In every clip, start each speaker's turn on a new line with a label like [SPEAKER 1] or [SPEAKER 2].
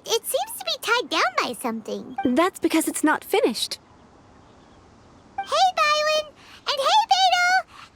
[SPEAKER 1] it seems to be tied down by something.
[SPEAKER 2] That's because it's not finished.
[SPEAKER 1] Hey, Bywin! And hey, Beto!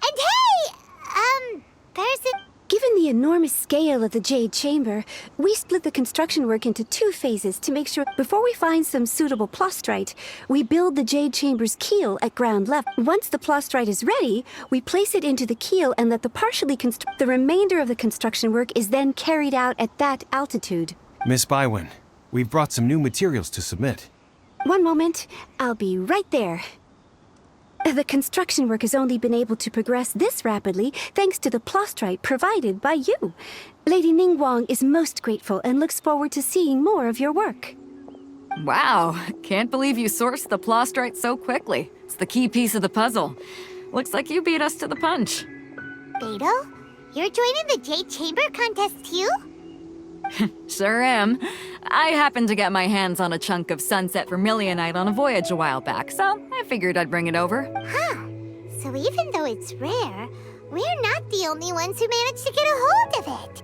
[SPEAKER 1] And hey, person...
[SPEAKER 2] Given the enormous scale of the Jade Chamber, we split the construction work into 2 phases to make sure before we find some suitable plastrite, we build the Jade Chamber's keel at ground level. Once the plastrite is ready, we place it into the keel and let the partially construct. The remainder of the construction work is then carried out at that altitude.
[SPEAKER 3] Miss Bywin, we've brought some new materials to submit.
[SPEAKER 2] One moment, I'll be right there. The construction work has only been able to progress this rapidly thanks to the plastrite provided by you. Lady Ningguang is most grateful and looks forward to seeing more of your work.
[SPEAKER 4] Wow, can't believe you sourced the plastrite so quickly. It's the key piece of the puzzle. Looks like you beat us to the punch.
[SPEAKER 1] Beto? You're joining the Jade Chamber contest too?
[SPEAKER 4] Sure am. I happened to get my hands on a chunk of sunset vermilionite on a voyage a while back, so I figured I'd bring it over.
[SPEAKER 1] Huh. So even though it's rare, we're not the only ones who managed to get a hold of it.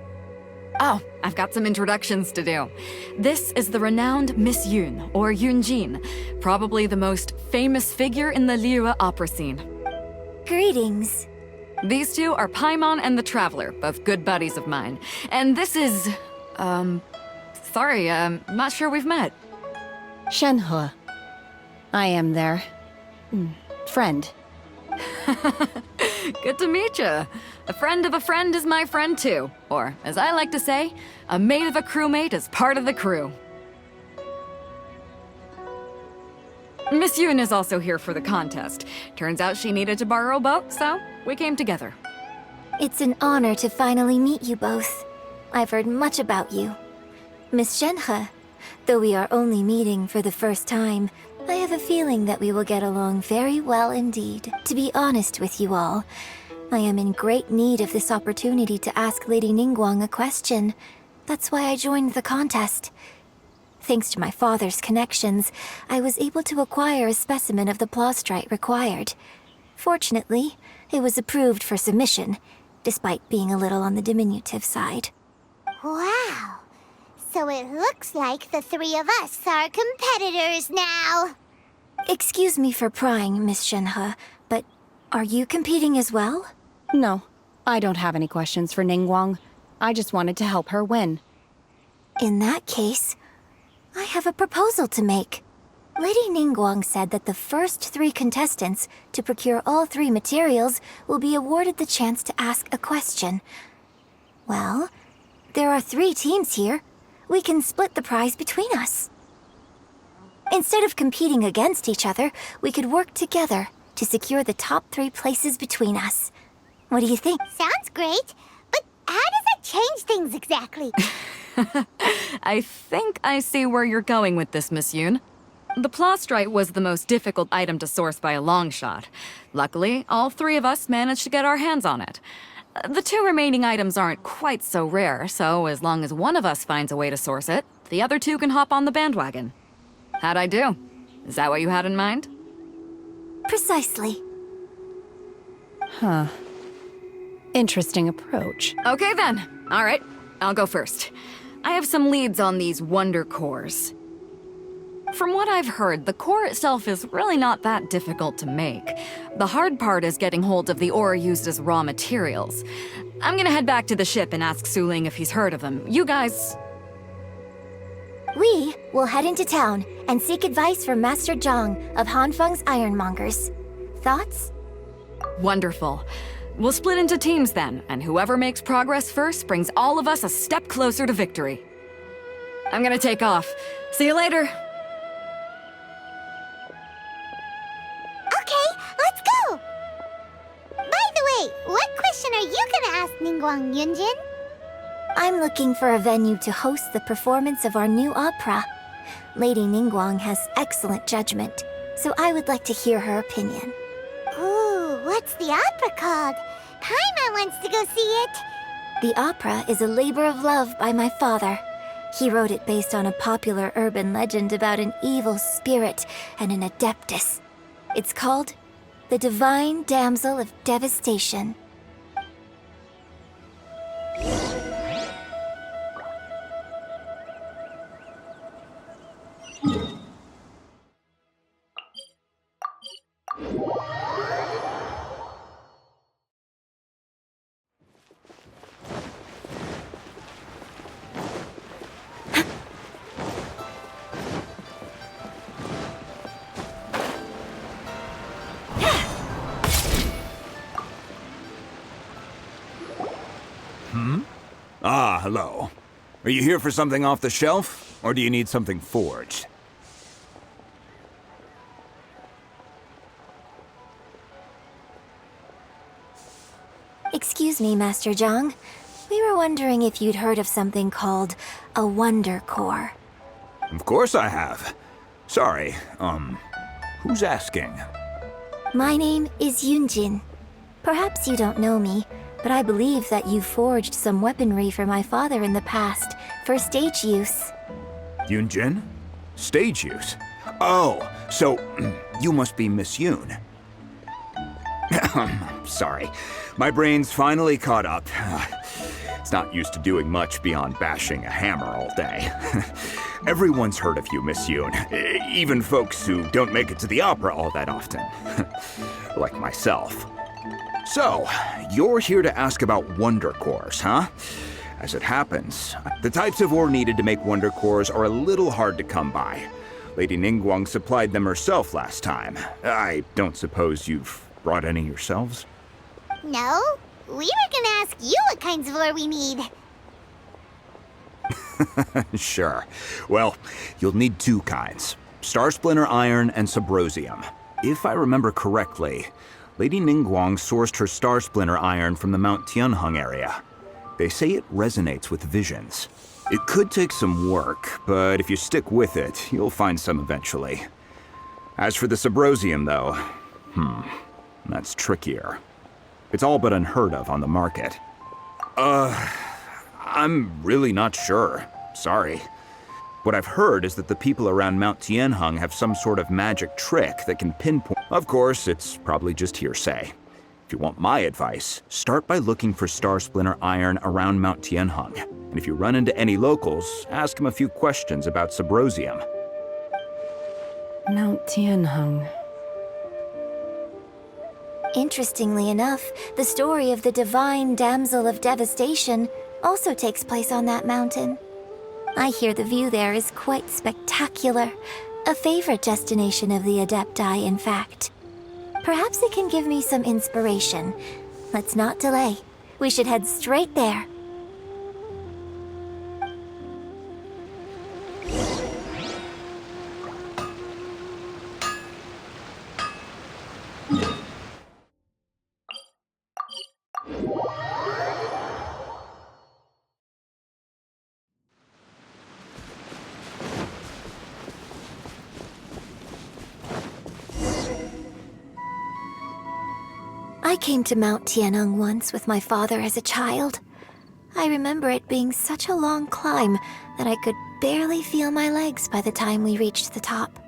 [SPEAKER 4] Oh, I've got some introductions to do. This is the renowned Miss Yun, or Yunjin, probably the most famous figure in the Liyue opera scene.
[SPEAKER 5] Greetings.
[SPEAKER 4] These two are Paimon and the Traveler, both good buddies of mine. And this is... sorry, not sure we've met.
[SPEAKER 6] Shenhe. I am their... friend.
[SPEAKER 4] Good to meet you. A friend of a friend is my friend too. Or, as I like to say, a mate of a crewmate is part of the crew. Miss Yun is also here for the contest. Turns out she needed to borrow a boat, so we came together.
[SPEAKER 5] It's an honor to finally meet you both. I've heard much about you. Miss Shenhe, though we are only meeting for the first time, I have a feeling that we will get along very well indeed. To be honest with you all, I am in great need of this opportunity to ask Lady Ningguang a question. That's why I joined the contest. Thanks to my father's connections, I was able to acquire a specimen of the plastrite required. Fortunately, it was approved for submission, despite being a little on the diminutive side.
[SPEAKER 1] Wow. So it looks like the 3 of us are competitors now.
[SPEAKER 5] Excuse me for prying, Miss Shenhe, but are you competing as well?
[SPEAKER 6] No, I don't have any questions for Ningguang. I just wanted to help her win.
[SPEAKER 5] In that case, I have a proposal to make. Lady Ningguang said that the first 3 contestants to procure all 3 materials will be awarded the chance to ask a question. Well, there are 3 teams here. We can split the prize between us. Instead of competing against each other, we could work together to secure the top 3 places between us. What do you think?
[SPEAKER 1] Sounds great, but how does that change things exactly?
[SPEAKER 4] I think I see where you're going with this, Miss Yun. The plastrite was the most difficult item to source by a long shot. Luckily, all 3 of us managed to get our hands on it. The 2 remaining items aren't quite so rare, so as long as one of us finds a way to source it, the other 2 can hop on the bandwagon. How'd I do? Is that what you had in mind?
[SPEAKER 5] Precisely.
[SPEAKER 6] Huh. Interesting approach.
[SPEAKER 4] Okay then. All right, I'll go first. I have some leads on these wonder cores. From what I've heard, the core itself is really not that difficult to make. The hard part is getting hold of the ore used as raw materials. I'm gonna head back to the ship and ask Suling if he's heard of them. You guys...
[SPEAKER 5] We will head into town and seek advice from Master Zhang of Hanfeng's Ironmongers. Thoughts?
[SPEAKER 4] Wonderful. We'll split into teams then, and whoever makes progress first brings all of us a step closer to victory. I'm gonna take off. See you later.
[SPEAKER 1] Okay, let's go! By the way, what question are you gonna ask Ningguang Yunjin?
[SPEAKER 5] I'm looking for a venue to host the performance of our new opera. Lady Ningguang has excellent judgment, so I would like to hear her opinion.
[SPEAKER 1] Ooh, what's the opera called? Paimon wants to go see it.
[SPEAKER 5] The opera is a labor of love by my father. He wrote it based on a popular urban legend about an evil spirit and an adeptus. It's called The Divine Damsel of Devastation.
[SPEAKER 7] Ah, hello. Are you here for something off the shelf, or do you need something forged?
[SPEAKER 5] Excuse me, Master Zhang. We were wondering if you'd heard of something called a Wonder Core.
[SPEAKER 7] Of course I have. Sorry, who's asking?
[SPEAKER 5] My name is Yunjin. Perhaps you don't know me, but I believe that you forged some weaponry for my father in the past, for stage use.
[SPEAKER 7] Yunjin? Stage use? Oh, so you must be Miss Yoon. Sorry, my brain's finally caught up. It's not used to doing much beyond bashing a hammer all day. Everyone's heard of you, Miss Yoon. Even folks who don't make it to the opera all that often. Like myself. So, you're here to ask about Wonder Cores, huh? As it happens, the types of ore needed to make Wonder Cores are a little hard to come by. Lady Ningguang supplied them herself last time. I don't suppose you've brought any yourselves?
[SPEAKER 1] No, we were gonna ask you what kinds of ore we need.
[SPEAKER 7] Sure. Well, you'll need two kinds. Star Splinter Iron and Subrosium. If I remember correctly, Lady Ningguang sourced her Star Splinter Iron from the Mount Tianheng area. They say it resonates with visions. It could take some work, but if you stick with it, you'll find some eventually. As for the Subrosium, though, that's trickier. It's all but unheard of on the market. I'm really not sure. Sorry. What I've heard is that the people around Mount Tianheng have some sort of magic trick that can pinpoint. Of course, it's probably just hearsay. If you want my advice, start by looking for Star Splinter Iron around Mount Tianheng. And if you run into any locals, ask them a few questions about Subrosium.
[SPEAKER 6] Mount Tianheng.
[SPEAKER 5] Interestingly enough, the story of the divine damsel of devastation also takes place on that mountain. I hear the view there is quite spectacular. A favorite destination of the Adepti, in fact. Perhaps it can give me some inspiration. Let's not delay. We should head straight there. I came to Mount Tianheng once with my father as a child. I remember it being such a long climb that I could barely feel my legs by the time we reached the top.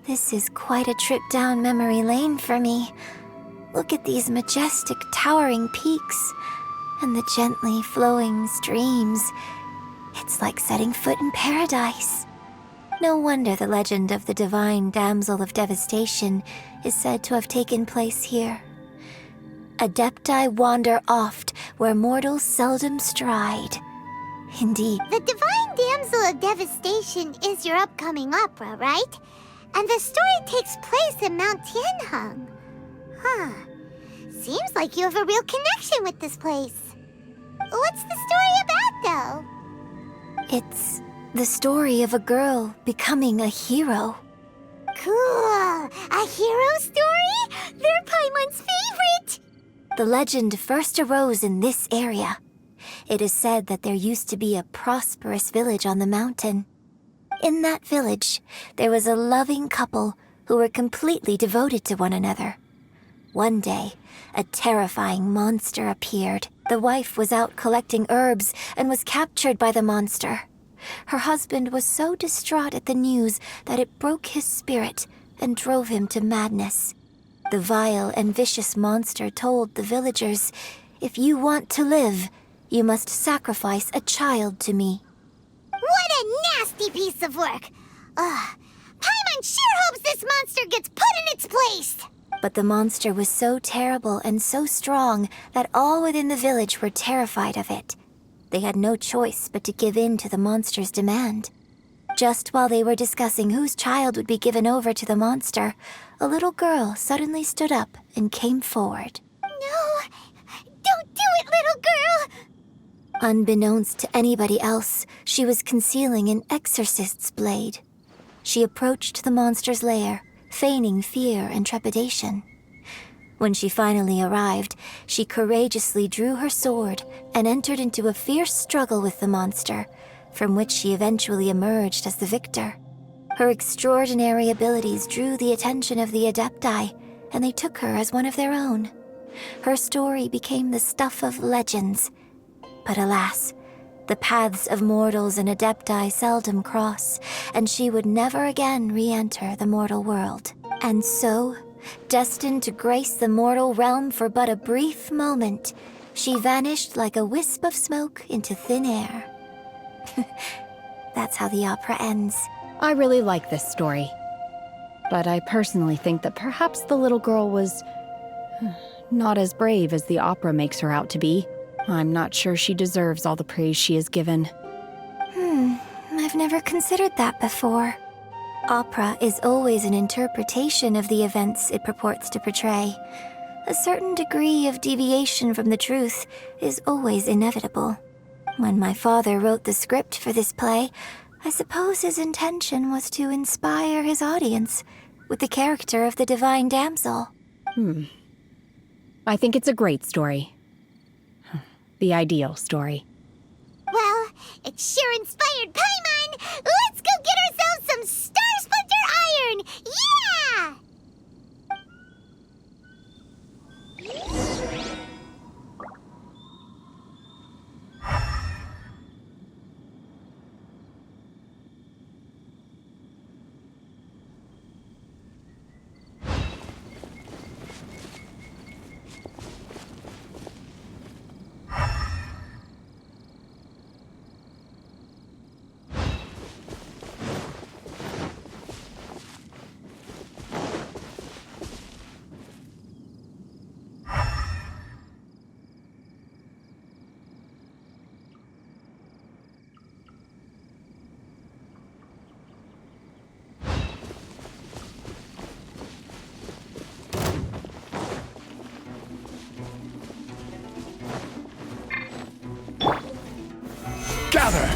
[SPEAKER 5] This is quite a trip down memory lane for me. Look at these majestic, towering peaks and the gently flowing streams. It's like setting foot in paradise. No wonder the legend of the divine damsel of devastation is said to have taken place here. Adepti wander oft where mortals seldom stride. Indeed.
[SPEAKER 1] The Divine Damsel of Devastation is your upcoming opera, right? And the story takes place in Mount Tianheng. Huh. Seems like you have a real connection with this place. What's the story about, though?
[SPEAKER 5] It's the story of a girl becoming a hero.
[SPEAKER 1] Cool. A hero story? They're Paimon's favorite!
[SPEAKER 5] The legend first arose in this area. It is said that there used to be a prosperous village on the mountain. In that village, there was a loving couple who were completely devoted to one another. One day, a terrifying monster appeared. The wife was out collecting herbs and was captured by the monster. Her husband was so distraught at the news that it broke his spirit and drove him to madness. The vile and vicious monster told the villagers, "If you want to live, you must sacrifice a child to me."
[SPEAKER 1] What a nasty piece of work! Ugh. Paimon sure hopes this monster gets put in its place!
[SPEAKER 5] But the monster was so terrible and so strong that all within the village were terrified of it. They had no choice but to give in to the monster's demand. Just while they were discussing whose child would be given over to the monster, a little girl suddenly stood up and came forward.
[SPEAKER 1] No! Don't do it, little girl!
[SPEAKER 5] Unbeknownst to anybody else, she was concealing an exorcist's blade. She approached the monster's lair, feigning fear and trepidation. When she finally arrived, she courageously drew her sword and entered into a fierce struggle with the monster, from which she eventually emerged as the victor. Her extraordinary abilities drew the attention of the Adepti, and they took her as one of their own. Her story became the stuff of legends. But alas, the paths of mortals and Adepti seldom cross, and she would never again re-enter the mortal world. And so, destined to grace the mortal realm for but a brief moment, she vanished like a wisp of smoke into thin air. That's how the opera ends.
[SPEAKER 6] I really like this story. But I personally think that perhaps the little girl was not as brave as the opera makes her out to be. I'm not sure she deserves all the praise she is given.
[SPEAKER 5] I've never considered that before. Opera is always an interpretation of the events it purports to portray. A certain degree of deviation from the truth is always inevitable. When my father wrote the script for this play, I suppose his intention was to inspire his audience with the character of the divine damsel.
[SPEAKER 6] I think it's a great story. The ideal story.
[SPEAKER 1] Well, it sure inspired Paimon! Let's go get ourselves some Star Splinter Iron! Yeah!
[SPEAKER 7] Gather!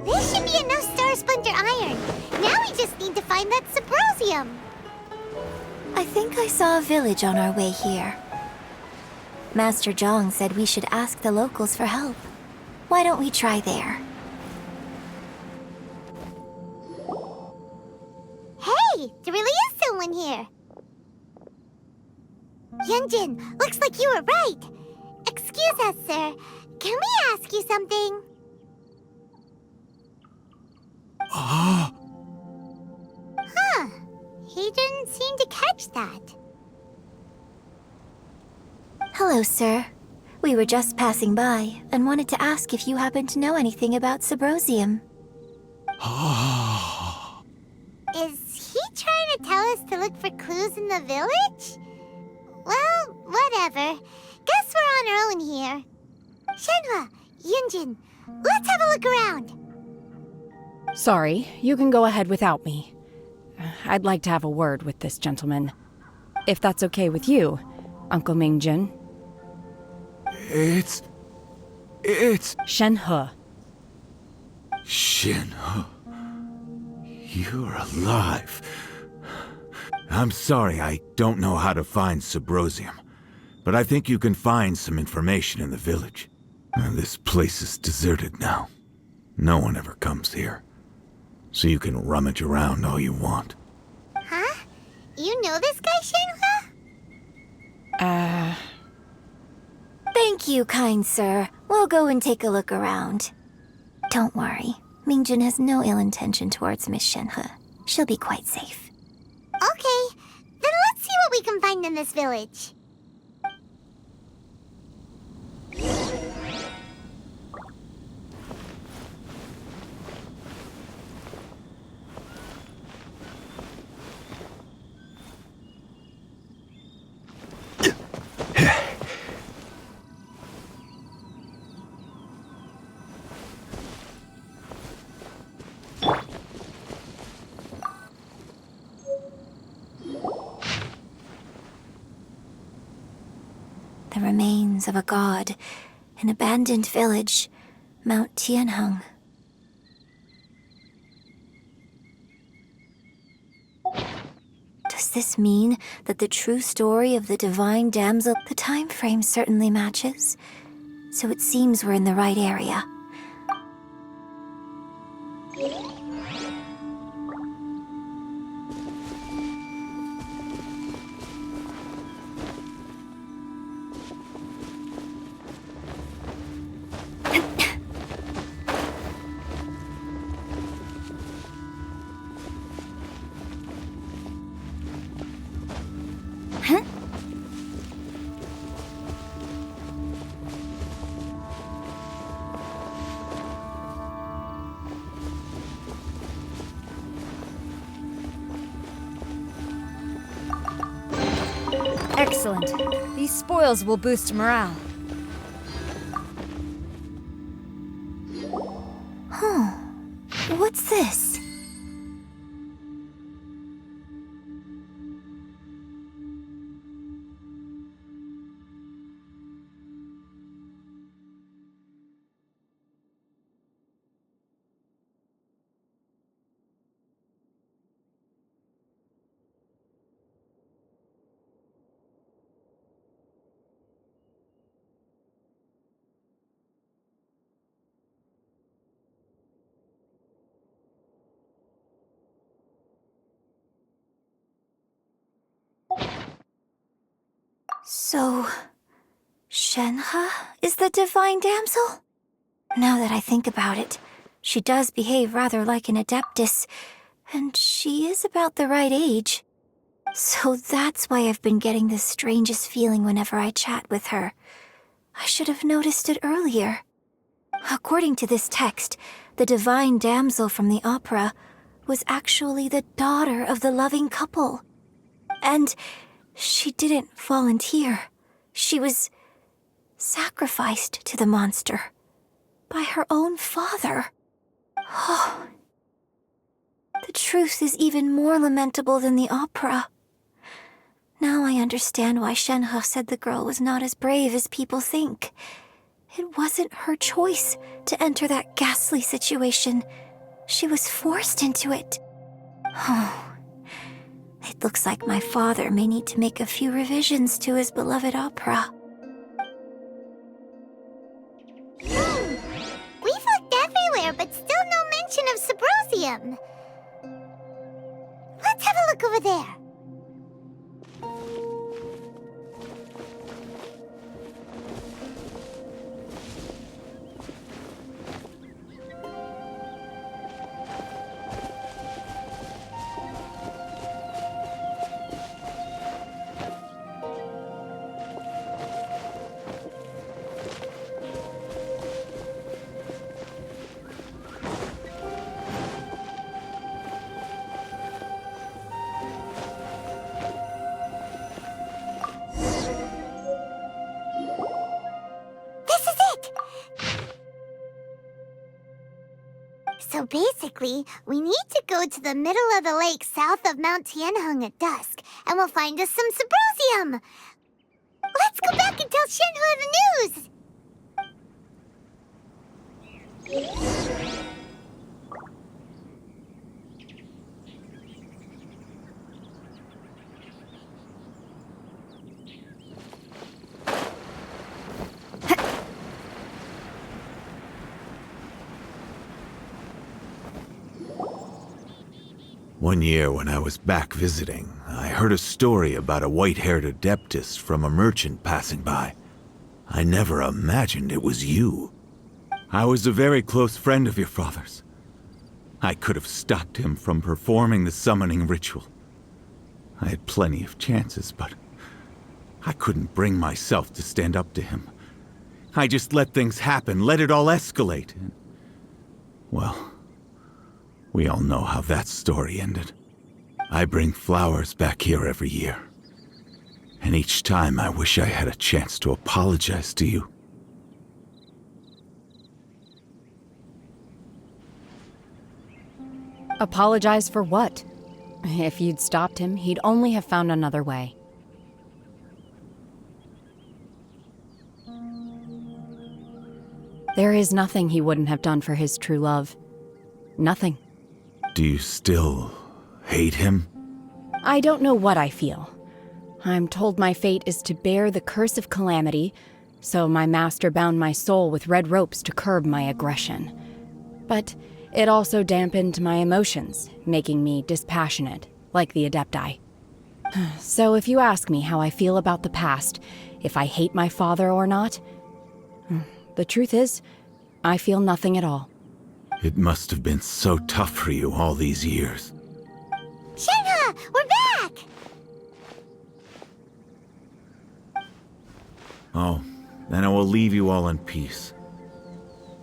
[SPEAKER 1] This should be enough Star Splinter Iron. Now we just need to find that Subrosium.
[SPEAKER 5] I think I saw a village on our way here. Master Zhang said we should ask the locals for help. Why don't we try there?
[SPEAKER 1] Hey, there really is someone here. Yunjin, looks like you were right. Excuse us, sir. Can we ask you something? Huh. He didn't seem to catch that.
[SPEAKER 5] Hello, sir. We were just passing by and wanted to ask if you happen to know anything about Subrosium.
[SPEAKER 1] Is he trying to tell us to look for clues news in the village? Well, whatever. Guess we're on our own here. Shenhua, Yunjin, let's have a look around.
[SPEAKER 6] Sorry, you can go ahead without me. I'd like to have a word with this gentleman. If that's okay with you, Uncle Mingjin.
[SPEAKER 8] It's
[SPEAKER 6] Shenhe.
[SPEAKER 8] Shinho. You're alive. I'm sorry, I don't know how to find Subrosium, but I think you can find some information in the village. This place is deserted now. No one ever comes here. So you can rummage around all you want.
[SPEAKER 1] Huh? You know this guy, Shenhua?
[SPEAKER 5] Thank you, kind sir. We'll go and take a look around. Don't worry. Mingjin has no ill intention towards Miss Shenhe. She'll be quite safe.
[SPEAKER 1] Okay, then let's see what we can find in this village.
[SPEAKER 5] The remains of a god, an abandoned village, Mount Tianheng. Does this mean that the true story of the divine damsel... The time frame certainly matches, so it seems we're in the right area.
[SPEAKER 9] Excellent. These spoils will boost morale.
[SPEAKER 5] What's this? So, Shenhe is the divine damsel? Now that I think about it, she does behave rather like an adeptus, and she is about the right age. So that's why I've been getting the strangest feeling whenever I chat with her. I should have noticed it earlier. According to this text, the divine damsel from the opera was actually the daughter of the loving couple. And she didn't volunteer. She was sacrificed to the monster by her own father. Oh, the truth is even more lamentable than the opera. Now I understand why Shenhe said the girl was not as brave as people think. It wasn't her choice to enter that ghastly situation. She was forced into it. Oh. It looks like my father may need to make a few revisions to his beloved opera.
[SPEAKER 1] We've looked everywhere, but still no mention of Subrosium. Let's have a look over there. So basically, we need to go to the middle of the lake south of Mount Tianheng at dusk, and we'll find us some Symbrozium! Let's go back and tell Shenhua the news!
[SPEAKER 8] One year when I was back visiting, I heard a story about a white-haired adeptus from a merchant passing by. I never imagined it was you. I was a very close friend of your father's. I could have stopped him from performing the summoning ritual. I had plenty of chances, but I couldn't bring myself to stand up to him. I just let things happen, let it all escalate. Well, we all know how that story ended. I bring flowers back here every year. And each time I wish I had a chance to apologize to you.
[SPEAKER 6] Apologize for what? If you'd stopped him, he'd only have found another way. There is nothing he wouldn't have done for his true love. Nothing.
[SPEAKER 8] Do you still hate him?
[SPEAKER 6] I don't know what I feel. I'm told my fate is to bear the curse of calamity, so my master bound my soul with red ropes to curb my aggression. But it also dampened my emotions, making me dispassionate, like the Adepti. So if you ask me how I feel about the past, if I hate my father or not, the truth is, I feel nothing at all.
[SPEAKER 8] It must have been so tough for you all these years.
[SPEAKER 1] Shenhua, we're back!
[SPEAKER 8] Oh, then I will leave you all in peace.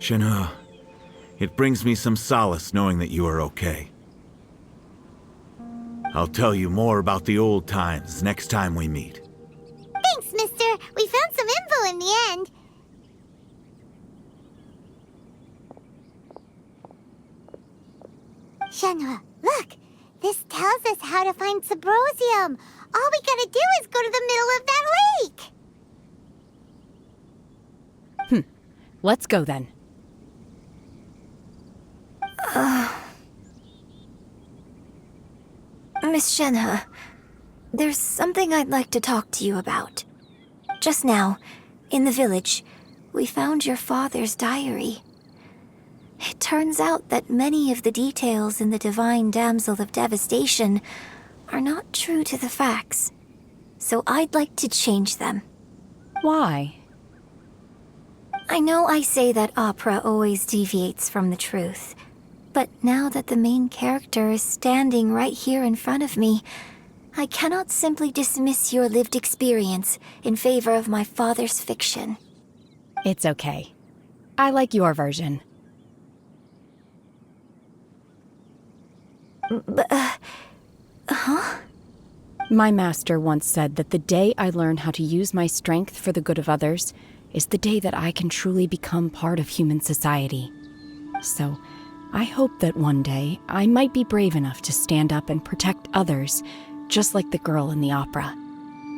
[SPEAKER 8] Shenhua, it brings me some solace knowing that you are okay. I'll tell you more about the old times next time we meet.
[SPEAKER 1] Thanks, mister. We found some info in the end. Shenhua, look! This tells us how to find Symbrozium. All we gotta do is go to the middle of that lake!
[SPEAKER 6] Let's go then.
[SPEAKER 5] Miss Shenhe, there's something I'd like to talk to you about. Just now, in the village, we found your father's diary. It turns out that many of the details in the Divine Damsel of Devastation are not true to the facts. So I'd like to change them.
[SPEAKER 6] Why?
[SPEAKER 5] I know I say that opera always deviates from the truth, but now that the main character is standing right here in front of me, I cannot simply dismiss your lived experience in favor of my father's fiction.
[SPEAKER 6] It's okay. I like your version. My master once said that the day I learn how to use my strength for the good of others is the day that I can truly become part of human society. So, I hope that one day I might be brave enough to stand up and protect others, just like the girl in the opera.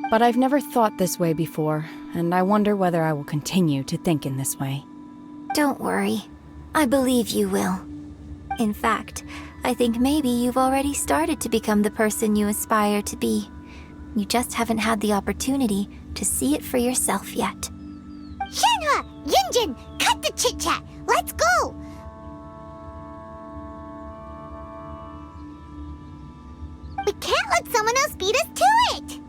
[SPEAKER 6] But I've never thought this way before, and I wonder whether I will continue to think in this way.
[SPEAKER 5] Don't worry. I believe you will. In fact, I think maybe you've already started to become the person you aspire to be. You just haven't had the opportunity to see it for yourself yet.
[SPEAKER 1] Shenhua! Yunjin! Cut the chit-chat! Let's go! We can't let someone else beat us to it!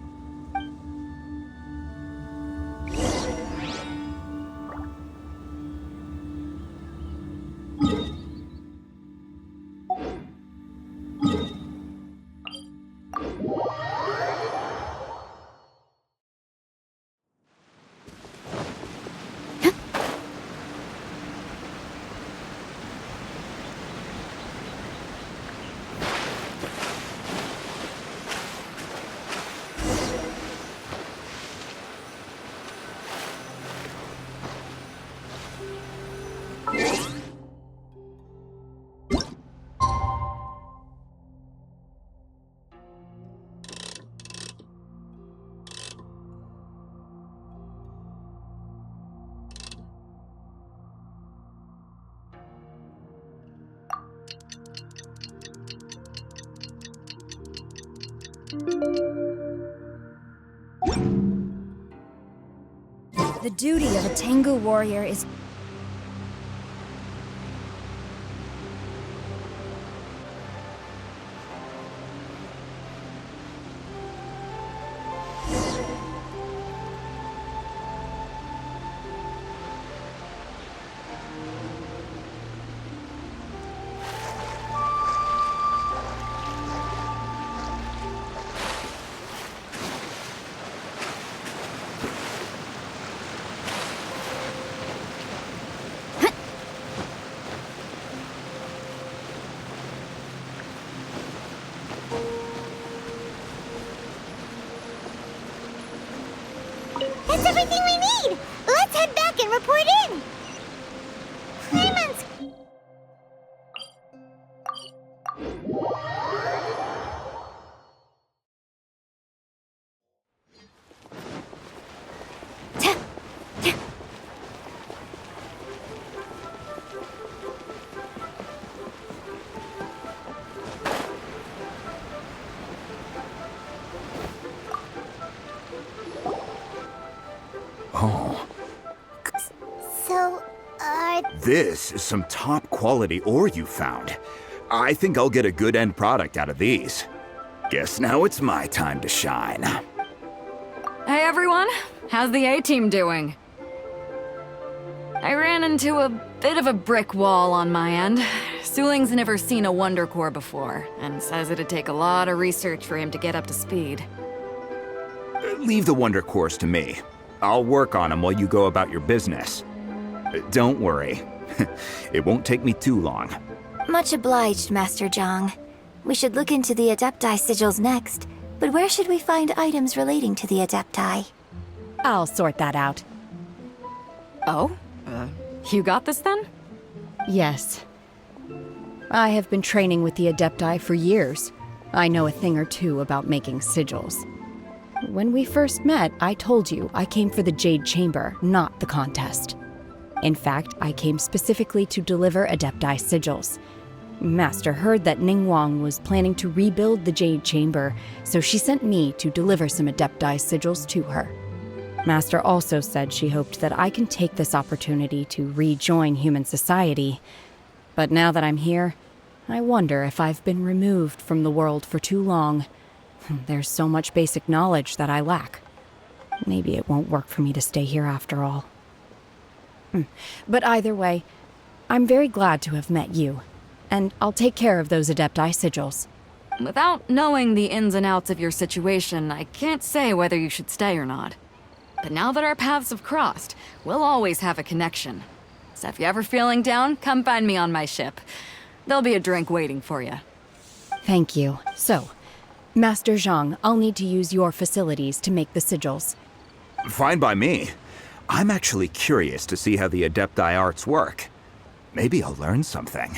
[SPEAKER 9] The duty of a Tengu warrior is...
[SPEAKER 1] That's everything we need! Let's head back and report in! Clemens!
[SPEAKER 7] Oh,
[SPEAKER 1] So,
[SPEAKER 7] this is some top quality ore you found. I think I'll get a good end product out of these. Guess now it's my time to shine.
[SPEAKER 4] Hey everyone, how's the A-team doing? I ran into a bit of a brick wall on my end. Suling's never seen a Wonder Core before, and says it'd take a lot of research for him to get up to speed.
[SPEAKER 7] Leave the Wonder Cores to me. I'll work on them while you go about your business. Don't worry. It won't take me too long.
[SPEAKER 5] Much obliged, Master Zhang. We should look into the Adepti sigils next, but where should we find items relating to the Adepti?
[SPEAKER 6] I'll sort that out.
[SPEAKER 4] Oh? You got this then?
[SPEAKER 6] Yes. I have been training with the Adepti for years. I know a thing or two about making sigils. When we first met, I told you I came for the Jade Chamber, not the contest. In fact, I came specifically to deliver Adepti sigils. Master heard that Ningguang was planning to rebuild the Jade Chamber, so she sent me to deliver some Adepti sigils to her. Master also said she hoped that I can take this opportunity to rejoin human society. But now that I'm here, I wonder if I've been removed from the world for too long. There's so much basic knowledge that I lack. Maybe it won't work for me to stay here after all. But either way, I'm very glad to have met you. And I'll take care of those Adepti sigils.
[SPEAKER 4] Without knowing the ins and outs of your situation, I can't say whether you should stay or not. But now that our paths have crossed, we'll always have a connection. So if you're ever feeling down, come find me on my ship. There'll be a drink waiting for you.
[SPEAKER 6] Thank you. So, Master Zhang, I'll need to use your facilities to make the sigils.
[SPEAKER 7] Fine by me. I'm actually curious to see how the Adepti arts work. Maybe I'll learn something.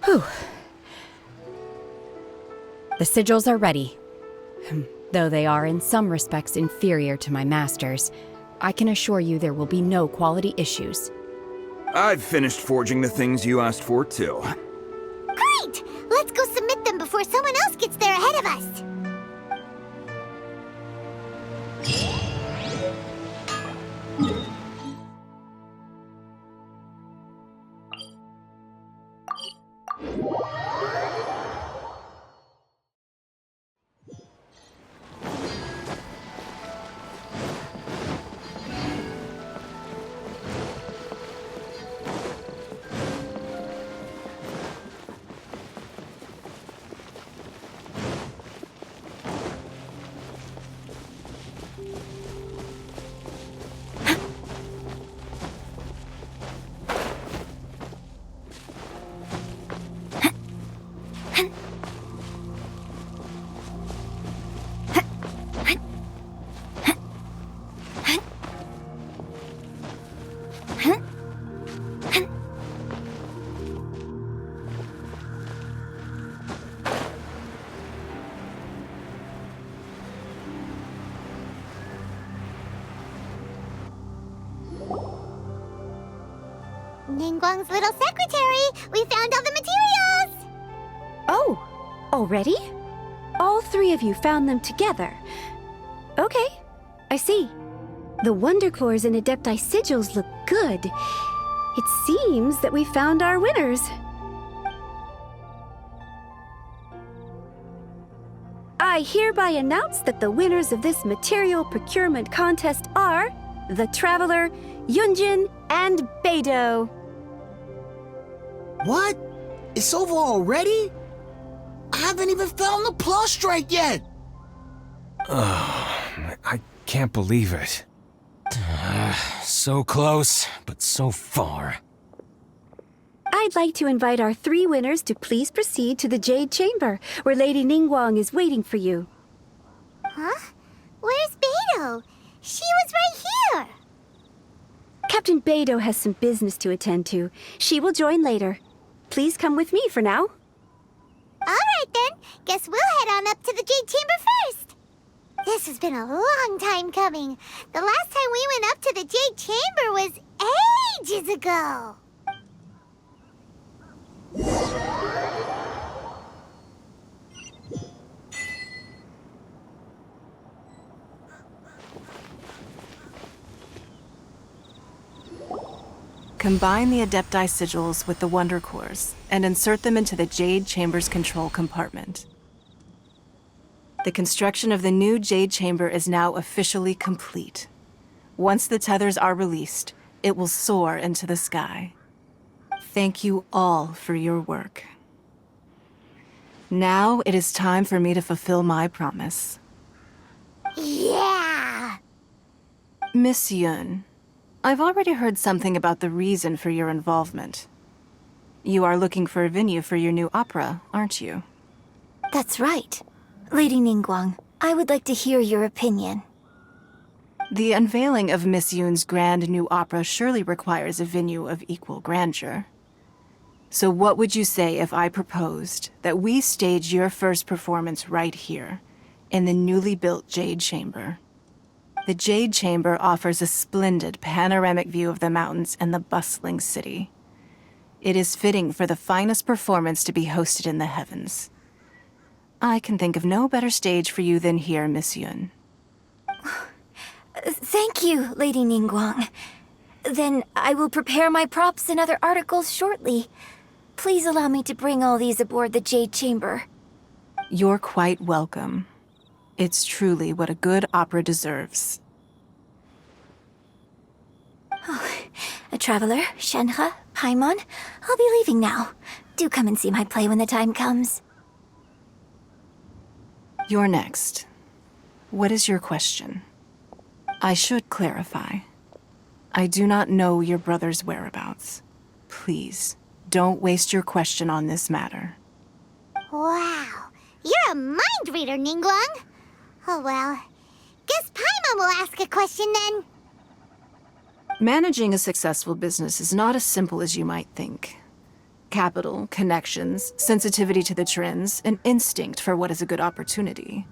[SPEAKER 6] Whew. The sigils are ready. Though they are in some respects inferior to my master's, I can assure you there will be no quality issues.
[SPEAKER 7] I've finished forging the things you asked for, too.
[SPEAKER 1] great! Let's go submit them before someone else gets there ahead of us. Ningguang's little secretary! We found all the materials!
[SPEAKER 2] Oh, already? All three of you found them together. Okay, I see. The Wonder Cores and Adepti sigils look good. It seems that we found our winners. I hereby announce that the winners of this material procurement contest are the Traveler, Yunjin, and Beidou.
[SPEAKER 10] What? It's over already? I haven't even found the plus strike yet!
[SPEAKER 3] I can't believe it. So close, but so far.
[SPEAKER 2] I'd like to invite our three winners to please proceed to the Jade Chamber, where Lady Ningguang is waiting for you.
[SPEAKER 1] Huh? Where's Beidou? She was right here!
[SPEAKER 2] Captain Beidou has some business to attend to. She will join later. Please come with me for now.
[SPEAKER 1] Alright then, guess we'll head on up to the Jade Chamber first! This has been a long time coming. The last time we went up to the Jade Chamber was ages ago.
[SPEAKER 11] Combine the Adepti sigils with the Wonder Cores and insert them into the Jade Chamber's control compartment. The construction of the new Jade Chamber is now officially complete. Once the tethers are released, it will soar into the sky. Thank you all for your work. Now it is time for me to fulfill my promise.
[SPEAKER 1] Yeah!
[SPEAKER 11] Miss Yun, I've already heard something about the reason for your involvement. You are looking for a venue for your new opera, aren't you?
[SPEAKER 5] That's right. Lady Ningguang, I would like to hear your opinion.
[SPEAKER 11] The unveiling of Miss Yun's grand new opera surely requires a venue of equal grandeur. So what would you say if I proposed that we stage your first performance right here, in the newly built Jade Chamber? The Jade Chamber offers a splendid panoramic view of the mountains and the bustling city. It is fitting for the finest performance to be hosted in the heavens. I can think of no better stage for you than here, Miss Yun.
[SPEAKER 5] Thank you, Lady Ningguang. Then I will prepare my props and other articles shortly. Please allow me to bring all these aboard the Jade Chamber.
[SPEAKER 11] You're quite welcome. It's truly what a good opera deserves.
[SPEAKER 5] A traveler, Shenhe, Paimon, I'll be leaving now. Do come and see my play when the time comes.
[SPEAKER 11] You're next. What is your question? I should clarify. I do not know your brother's whereabouts. Please, don't waste your question on this matter.
[SPEAKER 1] Wow, you're a mind reader, Ningguang. Oh well, guess Paimon will ask a question then.
[SPEAKER 11] Managing a successful business is not as simple as you might think. Capital, connections, sensitivity to the trends, and instinct for what is a good opportunity.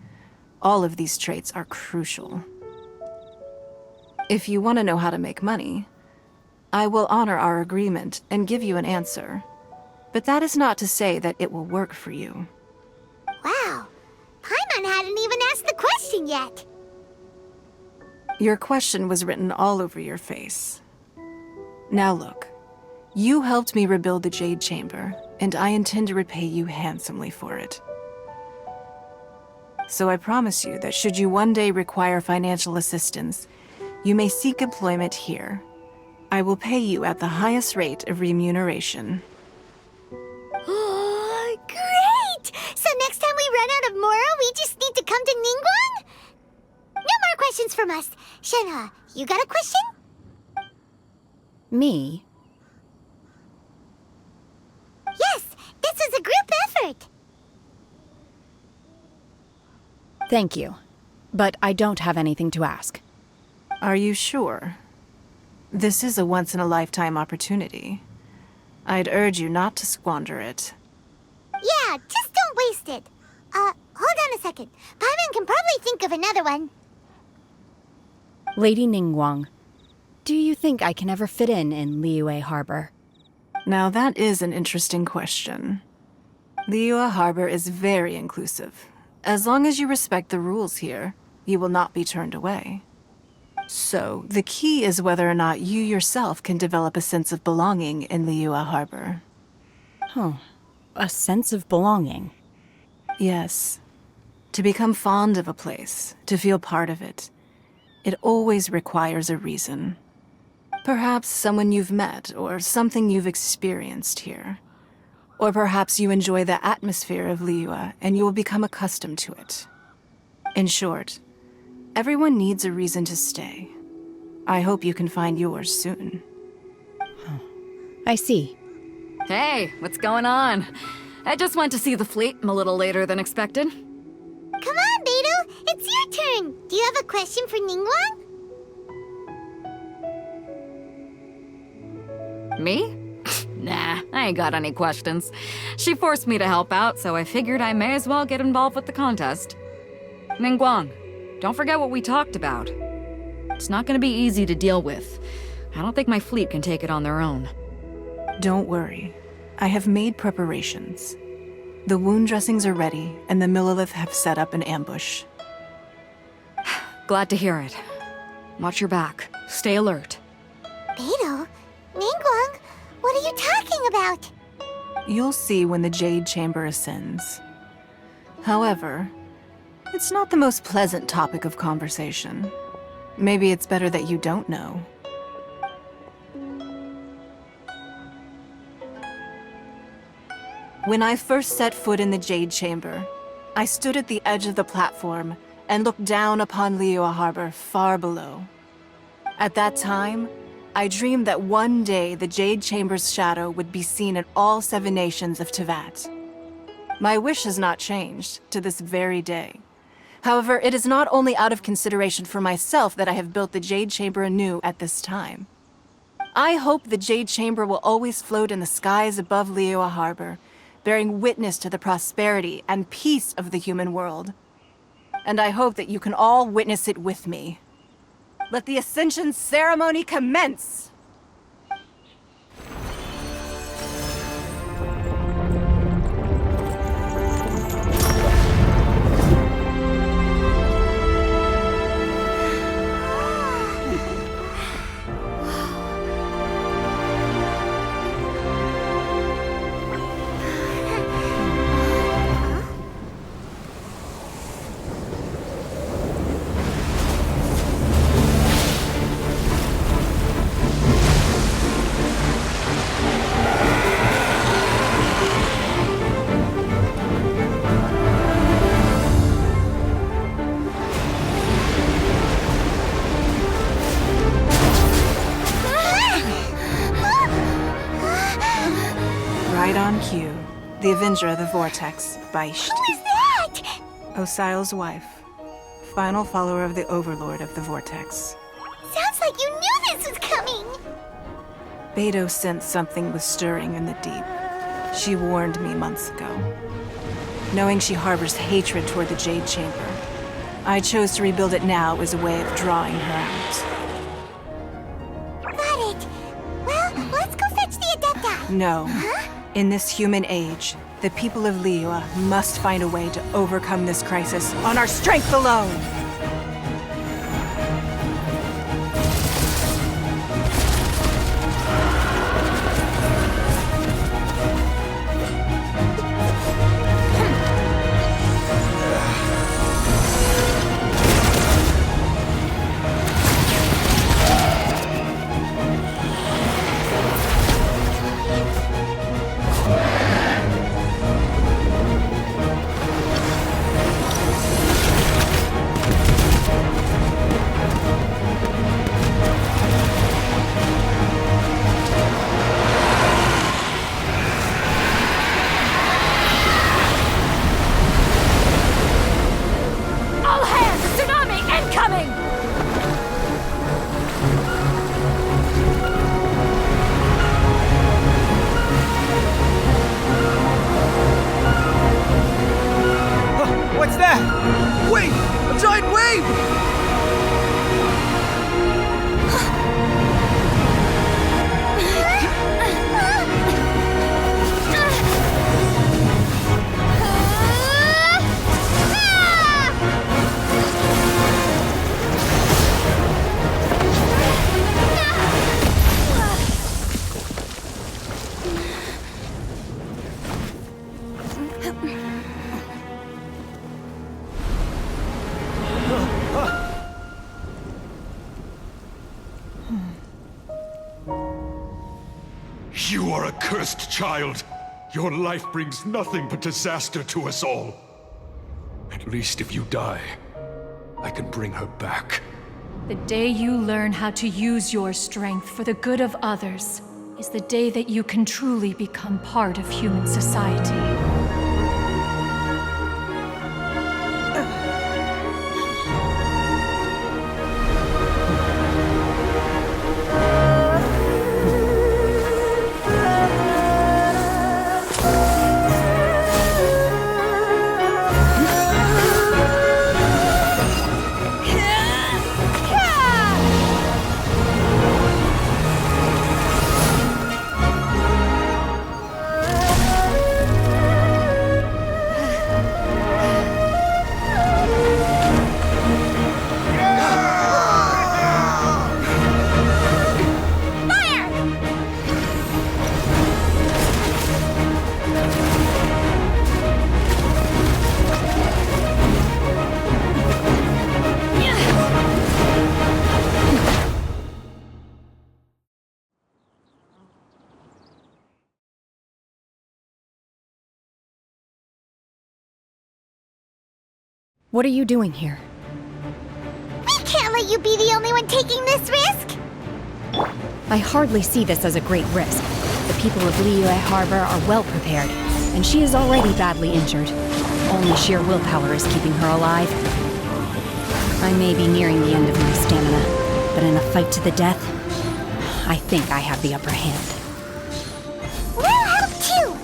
[SPEAKER 11] All of these traits are crucial. If you want to know how to make money, I will honor our agreement and give you an answer. But that is not to say that it will work for you.
[SPEAKER 1] Wow, Paimon hadn't even asked the question yet.
[SPEAKER 11] Your question was written all over your face. Now look, you helped me rebuild the Jade Chamber, and I intend to repay you handsomely for it. So I promise you that should you one day require financial assistance, you may seek employment here. I will pay you at the highest rate of remuneration.
[SPEAKER 1] Oh, great! So next time we run out of Mora, we just need to come to Ningguang? No more questions from us. Shenhe, you got a question?
[SPEAKER 6] Me?
[SPEAKER 1] Yes, this is a group effort.
[SPEAKER 6] Thank you. But I don't have anything to ask.
[SPEAKER 11] Are you sure? This is a once-in-a-lifetime opportunity. I'd urge you not to squander it.
[SPEAKER 1] Yeah, just don't waste it. Hold on a second. Paimon can probably think of another one.
[SPEAKER 6] Lady Ningguang, do you think I can ever fit in Liyue Harbor?
[SPEAKER 11] Now that is an interesting question. Liyue Harbor is very inclusive. As long as you respect the rules here, you will not be turned away. So, the key is whether or not you yourself can develop a sense of belonging in Liyue Harbor.
[SPEAKER 6] Oh, a sense of belonging.
[SPEAKER 11] Yes. To become fond of a place, to feel part of it, it always requires a reason. Perhaps someone you've met, or something you've experienced here. Or perhaps you enjoy the atmosphere of Liyue and you will become accustomed to it. In short, everyone needs a reason to stay. I hope you can find yours soon.
[SPEAKER 6] I see.
[SPEAKER 4] Hey, what's going on? I just went to see the fleet a little later than expected.
[SPEAKER 1] Come on, Beidou! It's your turn! Do you have a question for Ningguang?
[SPEAKER 4] Me? Nah, I ain't got any questions. She forced me to help out, so I figured I may as well get involved with the contest. Ningguang, don't forget what we talked about. It's not gonna be easy to deal with. I don't think my fleet can take it on their own.
[SPEAKER 11] Don't worry. I have made preparations. The wound dressings are ready, and the Millelith have set up an ambush.
[SPEAKER 4] Glad to hear it. Watch your back. Stay alert.
[SPEAKER 1] Beidou? Ningguang? What are you talking about?
[SPEAKER 11] You'll see when the Jade Chamber ascends. However, it's not the most pleasant topic of conversation. Maybe it's better that you don't know. When I first set foot in the Jade Chamber, I stood at the edge of the platform and looked down upon Liyue Harbor far below. At that time, I dreamed that one day the Jade Chamber's shadow would be seen in all 7 nations of Teyvat. My wish has not changed to this very day. However, it is not only out of consideration for myself that I have built the Jade Chamber anew at this time. I hope the Jade Chamber will always float in the skies above Liyue Harbor, bearing witness to the prosperity and peace of the human world. And I hope that you can all witness it with me. Let the Ascension ceremony commence! Right on cue. The Avenger of the Vortex, Beisht.
[SPEAKER 1] Who is that?
[SPEAKER 11] Osial's wife. Final follower of the Overlord of the Vortex.
[SPEAKER 1] Sounds like you knew this was coming!
[SPEAKER 11] Beidou sensed something was stirring in the deep. She warned me months ago. Knowing she harbors hatred toward the Jade Chamber, I chose to rebuild it now as a way of drawing her out.
[SPEAKER 1] Got it. Well, let's go fetch the Adepta.
[SPEAKER 11] No. In this human age, the people of Liyue must find a way to overcome this crisis on our strength alone!
[SPEAKER 12] You are a cursed child. Your life brings nothing but disaster to us all. At least if you die, I can bring her back.
[SPEAKER 13] The day you learn how to use your strength for the good of others is the day that you can truly become part of human society.
[SPEAKER 6] What are you doing here?
[SPEAKER 1] We can't let you be the only one taking this risk!
[SPEAKER 6] I hardly see this as a great risk. The people of Liyue Harbor are well prepared, and she is already badly injured. Only sheer willpower is keeping her alive. I may be nearing the end of my stamina, but in a fight to the death, I think I have the upper hand.
[SPEAKER 1] We'll help too!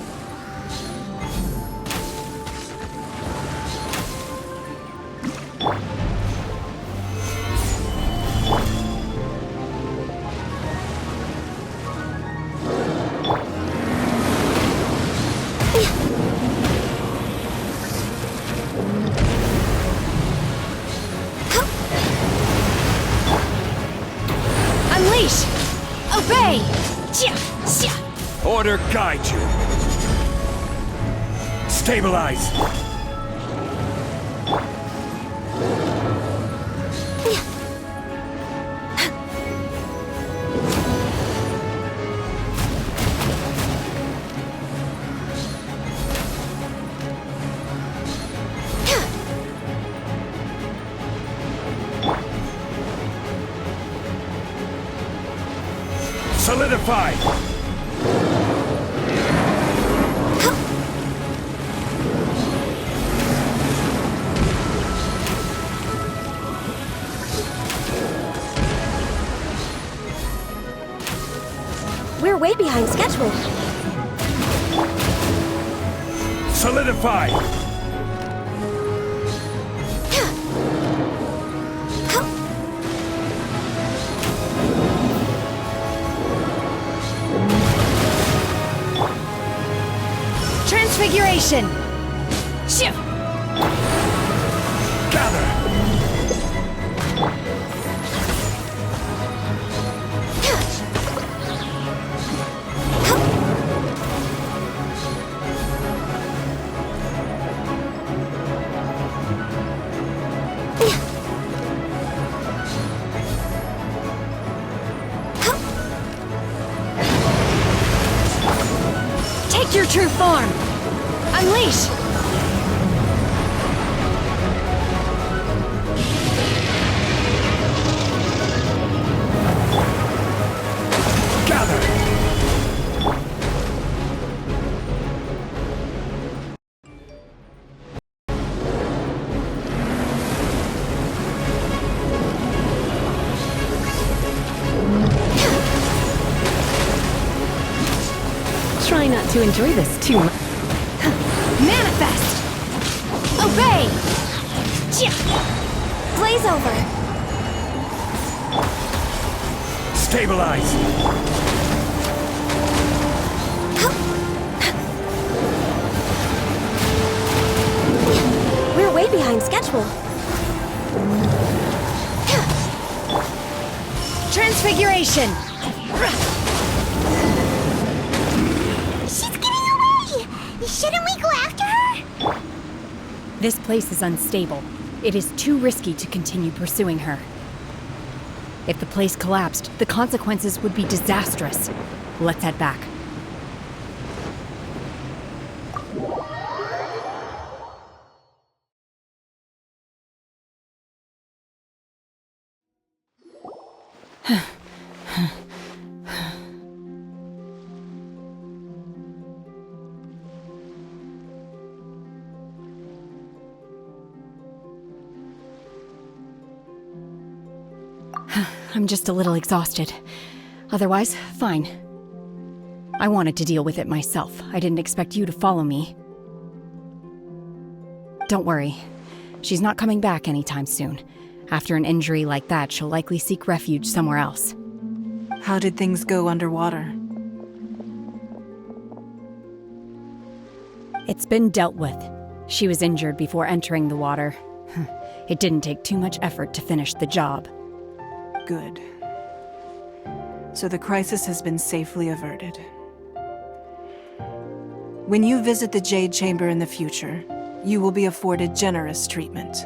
[SPEAKER 6] Unleash! Obey!
[SPEAKER 7] Order guide you. Stabilize. Solidify!
[SPEAKER 2] We're way behind schedule.
[SPEAKER 7] Solidify!
[SPEAKER 6] Transfiguration!
[SPEAKER 7] Gather!
[SPEAKER 6] Take your true form! Unleash!
[SPEAKER 7] Gather!
[SPEAKER 2] Try not to enjoy this too much.
[SPEAKER 6] Manifest! Obey!
[SPEAKER 5] Blaze over!
[SPEAKER 7] Stabilize!
[SPEAKER 2] We're way behind schedule.
[SPEAKER 6] Transfiguration!
[SPEAKER 1] She's getting away! Shouldn't we go after her?
[SPEAKER 6] This place is unstable. It is too risky to continue pursuing her. If the place collapsed, the consequences would be disastrous. Let's head back. I'm just a little exhausted. Otherwise, fine. I wanted to deal with it myself. I didn't expect you to follow me. Don't worry. She's not coming back anytime soon. After an injury like that, she'll likely seek refuge somewhere else.
[SPEAKER 11] How did things go underwater?
[SPEAKER 6] It's been dealt with. She was injured before entering the water. It didn't take too much effort to finish the job.
[SPEAKER 11] Good. So the crisis has been safely averted. When you visit the Jade Chamber in the future, you will be afforded generous treatment.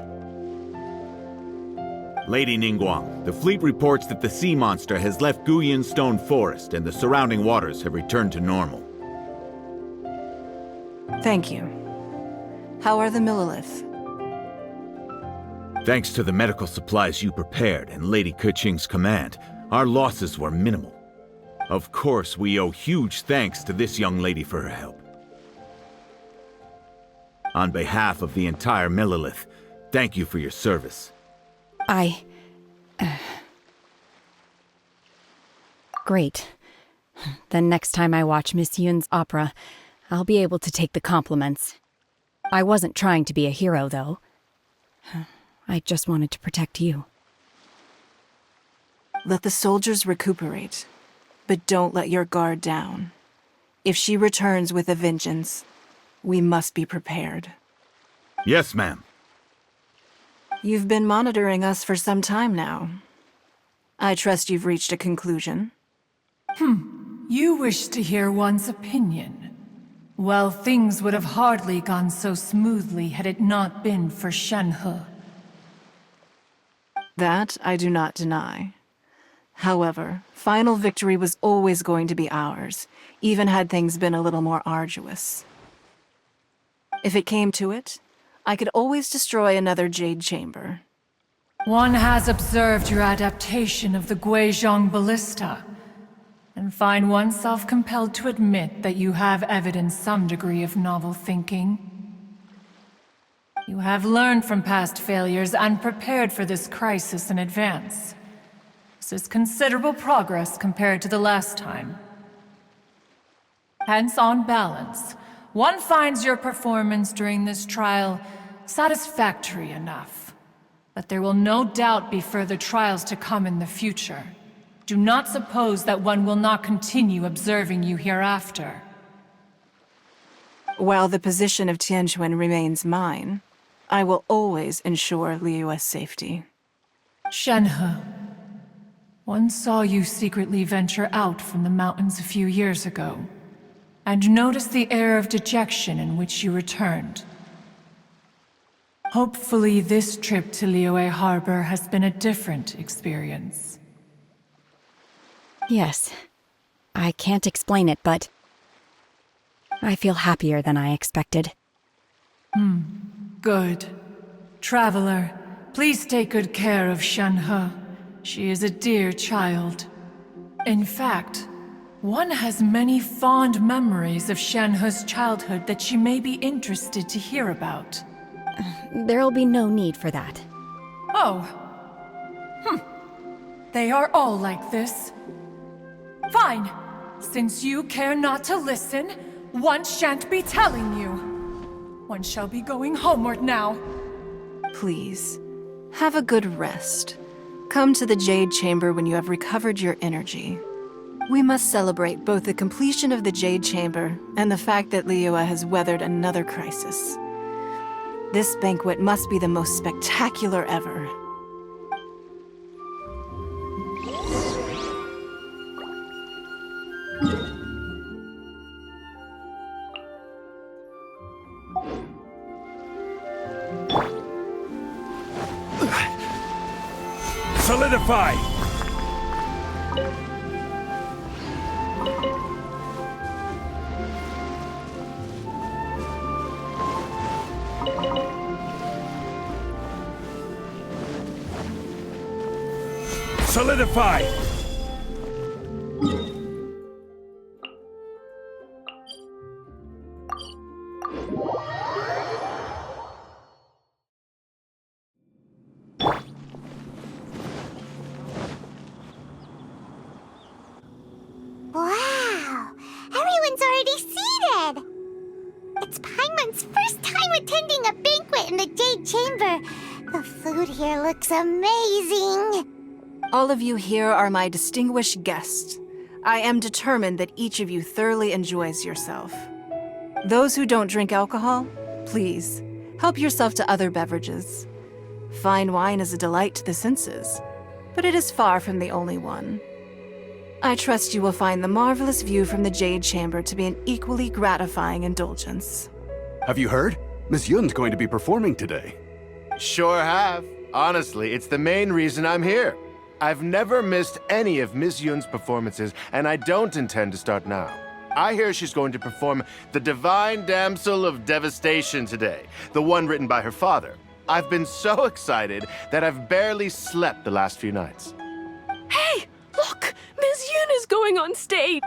[SPEAKER 8] Lady Ningguang, the fleet reports that the sea monster has left Guyan Stone Forest and the surrounding waters have returned to normal.
[SPEAKER 11] Thank you. How are the Millilith?
[SPEAKER 8] Thanks to the medical supplies you prepared and Lady Keqing's command, our losses were minimal. Of course, we owe huge thanks to this young lady for her help. On behalf of the entire Millilith, thank you for your service.
[SPEAKER 6] Great. Then next time I watch Miss Yun's opera, I'll be able to take the compliments. I wasn't trying to be a hero, though. I just wanted to protect you.
[SPEAKER 11] Let the soldiers recuperate, but don't let your guard down. If she returns with a vengeance, we must be prepared.
[SPEAKER 8] Yes, ma'am.
[SPEAKER 11] You've been monitoring us for some time now. I trust you've reached a conclusion.
[SPEAKER 13] You wish to hear one's opinion. Well, things would have hardly gone so smoothly had it not been for Shenhe.
[SPEAKER 11] That I do not deny. However, final victory was always going to be ours, even had things been a little more arduous. If it came to it, I could always destroy another Jade Chamber.
[SPEAKER 13] One has observed your adaptation of the Guizhong Ballista, and find oneself compelled to admit that you have evidenced some degree of novel thinking. You have learned from past failures and prepared for this crisis in advance. This is considerable progress compared to the last time. Hence, on balance, one finds your performance during this trial satisfactory enough. But there will no doubt be further trials to come in the future. Do not suppose that one will not continue observing you hereafter.
[SPEAKER 11] While the position of Tianquan remains mine, I will always ensure Liyue's safety.
[SPEAKER 13] Shenhe, one saw you secretly venture out from the mountains a few years ago, and noticed the air of dejection in which you returned. Hopefully this trip to Liyue Harbor has been a different experience.
[SPEAKER 6] Yes. I can't explain it, but I feel happier than I expected.
[SPEAKER 13] Good. Traveler, please take good care of Shenhe. She is a dear child. In fact, one has many fond memories of Shenhe's childhood that she may be interested to hear about.
[SPEAKER 6] There'll be no need for that.
[SPEAKER 13] Oh. They are all like this. Fine. Since you care not to listen, one shan't be telling you. One shall be going homeward now.
[SPEAKER 11] Please, have a good rest. Come to the Jade Chamber when you have recovered your energy. We must celebrate both the completion of the Jade Chamber and the fact that Liyue has weathered another crisis. This banquet must be the most spectacular ever.
[SPEAKER 3] Solidify! Solidify!
[SPEAKER 1] Wow! Everyone's already seated! It's Paimon's first time attending a banquet in the Jade Chamber. The food here looks amazing.
[SPEAKER 11] All of you here are my distinguished guests. I am determined that each of you thoroughly enjoys yourself. Those who don't drink alcohol, please, help yourself to other beverages. Fine wine is a delight to the senses, but it is far from the only one. I trust you will find the marvelous view from the Jade Chamber to be an equally gratifying indulgence.
[SPEAKER 14] Have you heard? Miss Yun's going to be performing today.
[SPEAKER 15] Sure have. Honestly, it's the main reason I'm here. I've never missed any of Miss Yun's performances, and I don't intend to start now. I hear she's going to perform The Divine Damsel of Devastation today, the one written by her father. I've been so excited that I've barely slept the last few nights.
[SPEAKER 16] Hey! Look! Miss Yun is going on stage!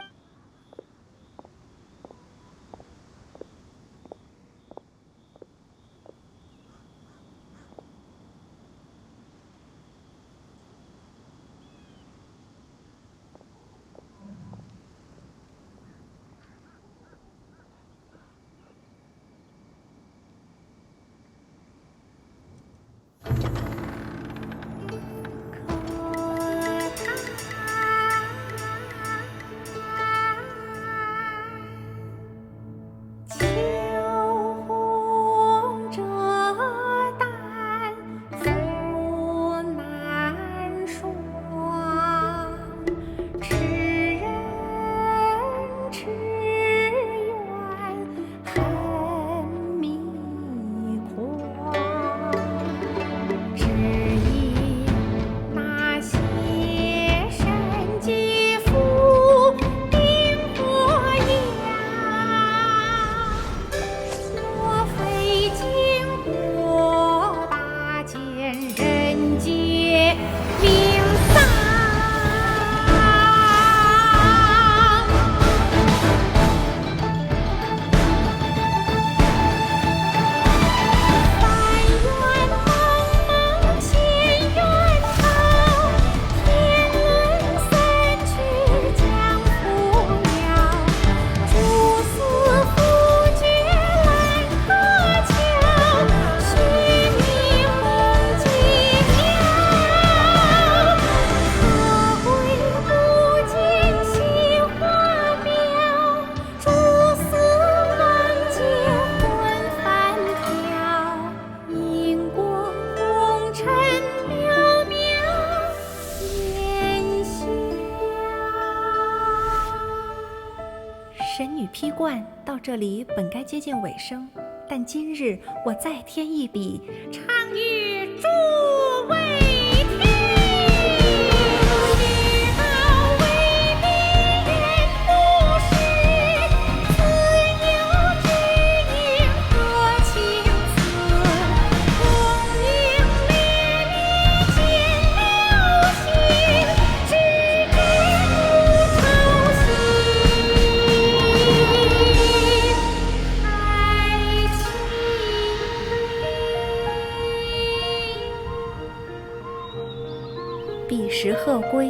[SPEAKER 17] 这里本该接近尾声，但今日我再添一笔，唱与诸位听。知道为民言不实，自有知音多情思。功名烈烈见了心，只知不操心。彼时鹤归，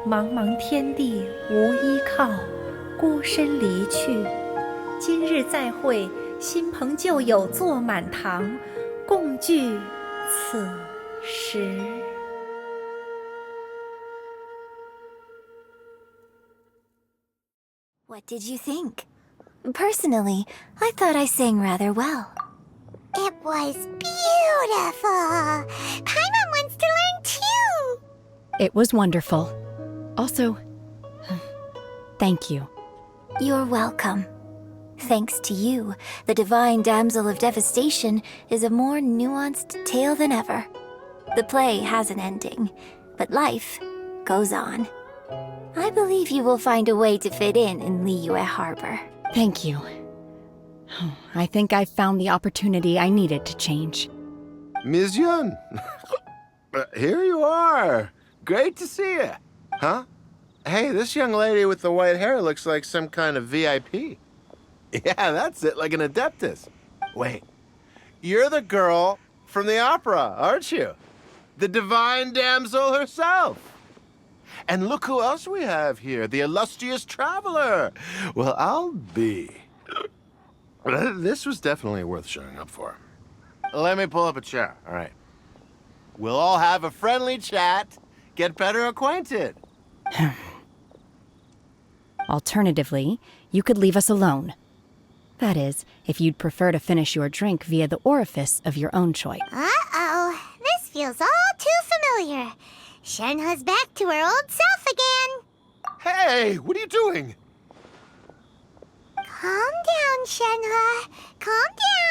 [SPEAKER 17] 茫茫天地无依靠，孤身离去。今日再会，新朋旧友坐满堂，共聚此时。
[SPEAKER 5] What did you think? Personally, I thought I sang rather well.
[SPEAKER 1] It was beautiful. Paimon wants to learn too.
[SPEAKER 6] It was wonderful. Also, thank you.
[SPEAKER 5] You're welcome. Thanks to you, the Divine Damsel of Devastation is a more nuanced tale than ever. The play has an ending, but life goes on. I believe you will find a way to fit in Liyue Harbor.
[SPEAKER 6] Thank you. I think I've found the opportunity I needed to change.
[SPEAKER 15] Ms. Yun, here you are. Great to see you. Huh? Hey, this young lady with the white hair looks like some kind of VIP. Yeah, that's it, like an adeptus. Wait, you're the girl from the opera, aren't you? The divine damsel herself. And look who else we have here, the illustrious traveler. Well, I'll be. This was definitely worth showing up for. Let me pull up a chair, all right. We'll all have a friendly chat, get better acquainted.
[SPEAKER 6] Alternatively, you could leave us alone. That is, if you'd prefer to finish your drink via the orifice of your own choice.
[SPEAKER 1] Uh-oh. This feels all too familiar. Shenhe's back to her old self again.
[SPEAKER 15] Hey, what are you doing?
[SPEAKER 1] Calm down, Shenhe. Calm down.